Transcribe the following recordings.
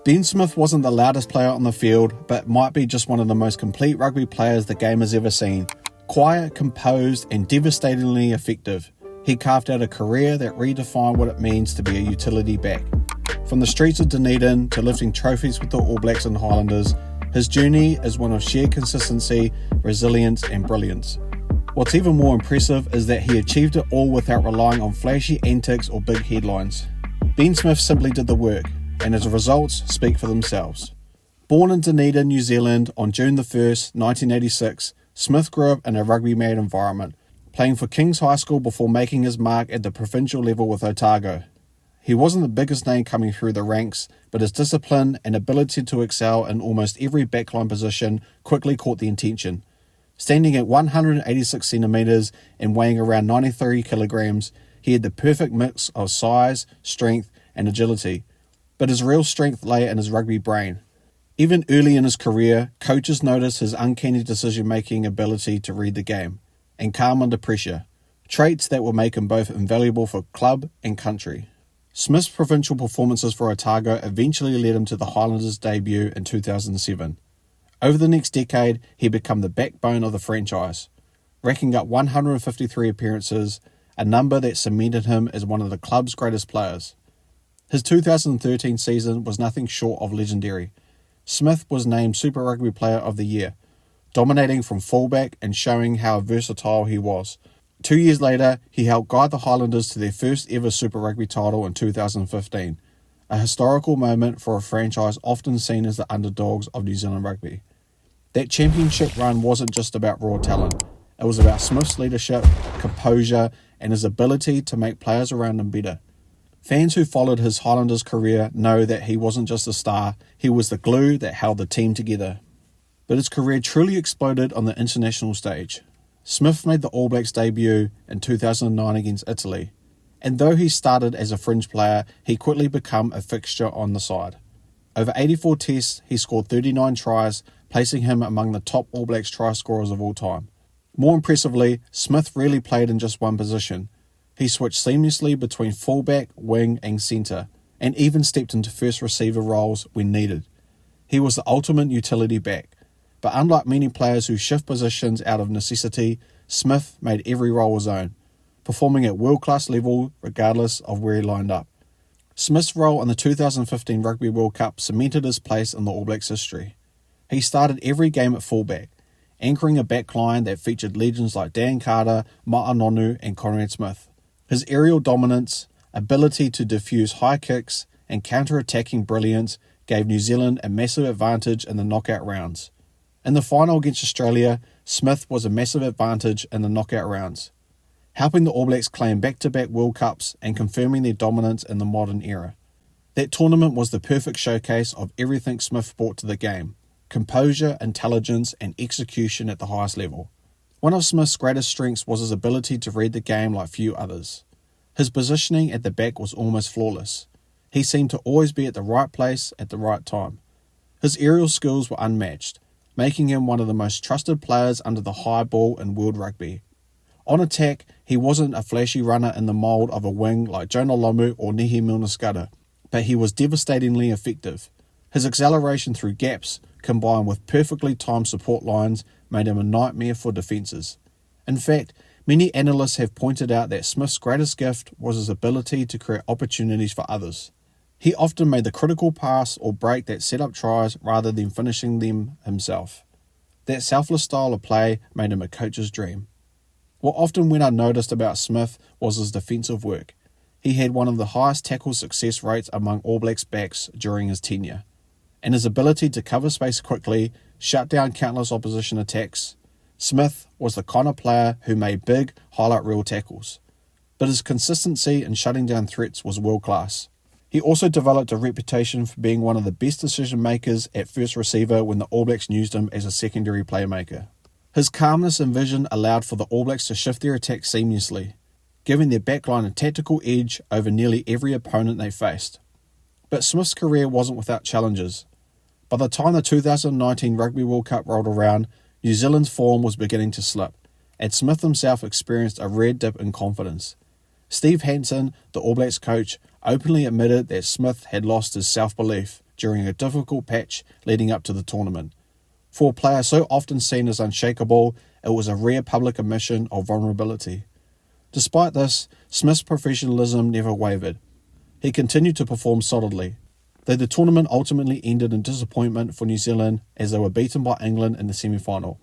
Ben Smith wasn't the loudest player on the field, but might be just one of the most complete rugby players the game has ever seen. Quiet, composed, and devastatingly effective, he carved out a career that redefined what it means to be a utility back. From the streets of Dunedin to lifting trophies with the All Blacks and Highlanders, his journey is one of sheer consistency, resilience, and brilliance. What's even more impressive is that he achieved it all without relying on flashy antics or big headlines. Ben Smith simply did the work, and his results speak for themselves. Born in Dunedin, New Zealand on June 1st, 1986, Smith grew up in a rugby-mad environment, playing for King's High School before making his mark at the provincial level with Otago. He wasn't the biggest name coming through the ranks, but his discipline and ability to excel in almost every backline position quickly caught the attention. Standing at 186 centimetres and weighing around 93 kilograms, he had the perfect mix of size, strength, and agility. But his real strength lay in his rugby brain. Even early in his career, coaches noticed his uncanny decision-making ability to read the game and calm under pressure, traits that would make him both invaluable for club and country. Smith's provincial performances for Otago eventually led him to the Highlanders' debut in 2007. Over the next decade, he became the backbone of the franchise, racking up 153 appearances, a number that cemented him as one of the club's greatest players. His 2013 season was nothing short of legendary. Smith was named Super Rugby Player of the Year, dominating from fullback and showing how versatile he was. 2 years later, he helped guide the Highlanders to their first ever Super Rugby title in 2015, a historical moment for a franchise often seen as the underdogs of New Zealand rugby. That championship run wasn't just about raw talent. It was about Smith's leadership, composure, and his ability to make players around him better. Fans who followed his Highlanders career know that he wasn't just a star, he was the glue that held the team together. But his career truly exploded on the international stage. Smith made the All Blacks debut in 2009 against Italy, and though he started as a fringe player, he quickly became a fixture on the side. Over 84 tests, he scored 39 tries, placing him among the top All Blacks try scorers of all time. More impressively, Smith rarely played in just one position. He switched seamlessly between fullback, wing and centre, and even stepped into first receiver roles when needed. He was the ultimate utility back, but unlike many players who shift positions out of necessity, Smith made every role his own, performing at world-class level regardless of where he lined up. Smith's role in the 2015 Rugby World Cup cemented his place in the All Blacks history. He started every game at fullback, anchoring a backline that featured legends like Dan Carter, Ma'anonu and Conrad Smith. His aerial dominance, ability to defuse high kicks, and counter-attacking brilliance gave New Zealand a massive advantage in the knockout rounds. In the final against Australia, Smith was a massive advantage in the knockout rounds, helping the All Blacks claim back-to-back World Cups and confirming their dominance in the modern era. That tournament was the perfect showcase of everything Smith brought to the game: composure, intelligence, and execution at the highest level. One of Smith's greatest strengths was his ability to read the game like few others. His positioning at the back was almost flawless. He seemed to always be at the right place at the right time. His aerial skills were unmatched, making him one of the most trusted players under the high ball in world rugby. On attack, he wasn't a flashy runner in the mould of a wing like Jonah Lomu or Nehe Milner-Skudder, but he was devastatingly effective. His acceleration through gaps, combined with perfectly timed support lines, made him a nightmare for defences. In fact, many analysts have pointed out that Smith's greatest gift was his ability to create opportunities for others. He often made the critical pass or break that set up tries rather than finishing them himself. That selfless style of play made him a coach's dream. What often went unnoticed about Smith was his defensive work. He had one of the highest tackle success rates among All Blacks backs during his tenure, and his ability to cover space quickly, shut down countless opposition attacks. Smith was the kind of player who made big, highlight reel tackles, but his consistency in shutting down threats was world class. He also developed a reputation for being one of the best decision makers at first receiver when the All Blacks used him as a secondary playmaker. His calmness and vision allowed for the All Blacks to shift their attack seamlessly, giving their backline a tactical edge over nearly every opponent they faced. But Smith's career wasn't without challenges. By the time the 2019 Rugby World Cup rolled around, New Zealand's form was beginning to slip, and Smith himself experienced a rare dip in confidence. Steve Hansen, the All Blacks coach, openly admitted that Smith had lost his self-belief during a difficult patch leading up to the tournament. For a player so often seen as unshakable, it was a rare public admission of vulnerability. Despite this, Smith's professionalism never wavered. He continued to perform solidly, though the tournament ultimately ended in disappointment for New Zealand as they were beaten by England in the semi-final.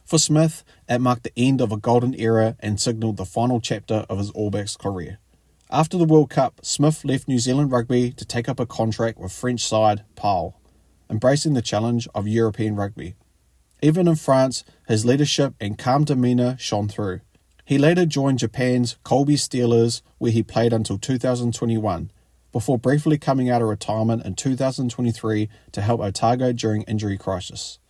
For Smith, it marked the end of a golden era and signalled the final chapter of his All Blacks career. After the World Cup, Smith left New Zealand rugby to take up a contract with French side Pau, embracing the challenge of European rugby. Even in France, his leadership and calm demeanour shone through. He later joined Japan's Kobe Steelers, where he played until 2021, before briefly coming out of retirement in 2023 to help Otago during injury crisis.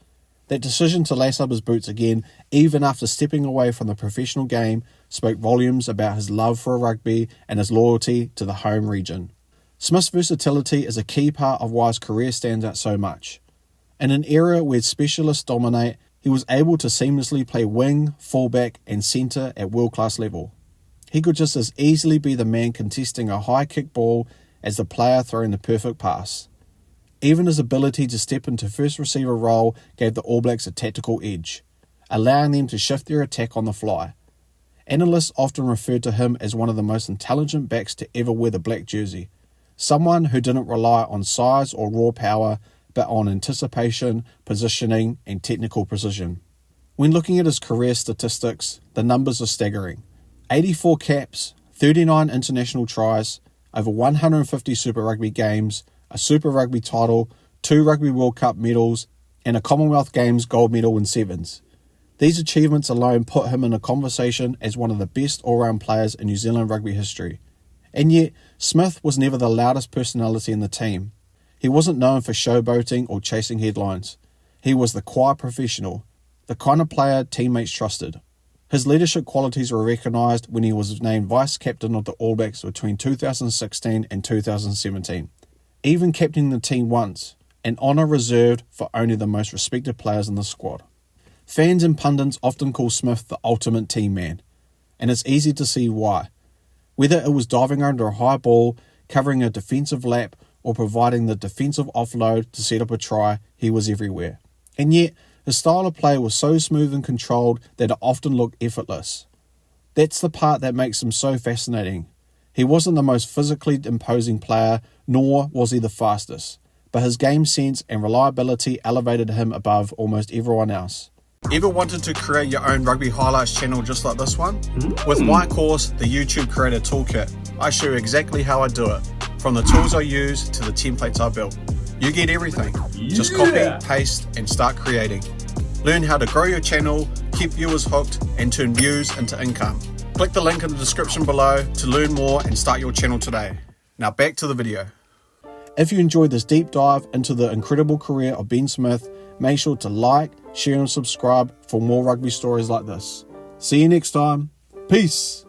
That decision to lace up his boots again, even after stepping away from the professional game, spoke volumes about his love for rugby and his loyalty to the home region. Smith's versatility is a key part of why his career stands out so much. In an era where specialists dominate, he was able to seamlessly play wing, fullback and centre at world-class level. He could just as easily be the man contesting a high-kick ball as the player throwing the perfect pass. Even his ability to step into first receiver role gave the All Blacks a tactical edge, allowing them to shift their attack on the fly. Analysts often referred to him as one of the most intelligent backs to ever wear the black jersey, someone who didn't rely on size or raw power, but on anticipation, positioning, and technical precision. When looking at his career statistics, the numbers are staggering. 84 caps, 39 international tries, over 150 Super Rugby games, a Super Rugby title, 2 Rugby World Cup medals, and a Commonwealth Games gold medal in sevens. These achievements alone put him in a conversation as one of the best all-round players in New Zealand rugby history. And yet, Smith was never the loudest personality in the team. He wasn't known for showboating or chasing headlines. He was the quiet professional, the kind of player teammates trusted. His leadership qualities were recognised when he was named vice-captain of the All Blacks between 2016 and 2017. Even captaining the team once, an honour reserved for only the most respected players in the squad. Fans and pundits often call Smith the ultimate team man, and it's easy to see why. Whether it was diving under a high ball, covering a defensive lap, or providing the defensive offload to set up a try, he was everywhere. And yet, his style of play was so smooth and controlled that it often looked effortless. That's the part that makes him so fascinating. He wasn't the most physically imposing player, nor was he the fastest, but his game sense and reliability elevated him above almost everyone else. Ever wanted to create your own Rugby Highlights channel just like this one? With my course, the YouTube Creator Toolkit, I show you exactly how I do it, from the tools I use to the templates I built. You get everything. Just copy, paste, and start creating. Learn how to grow your channel, keep viewers hooked, and turn views into income. Click the link in the description below to learn more and start your channel today. Now back to the video. If you enjoyed this deep dive into the incredible career of Ben Smith, make sure to like, share and subscribe for more rugby stories like this. See you next time. Peace.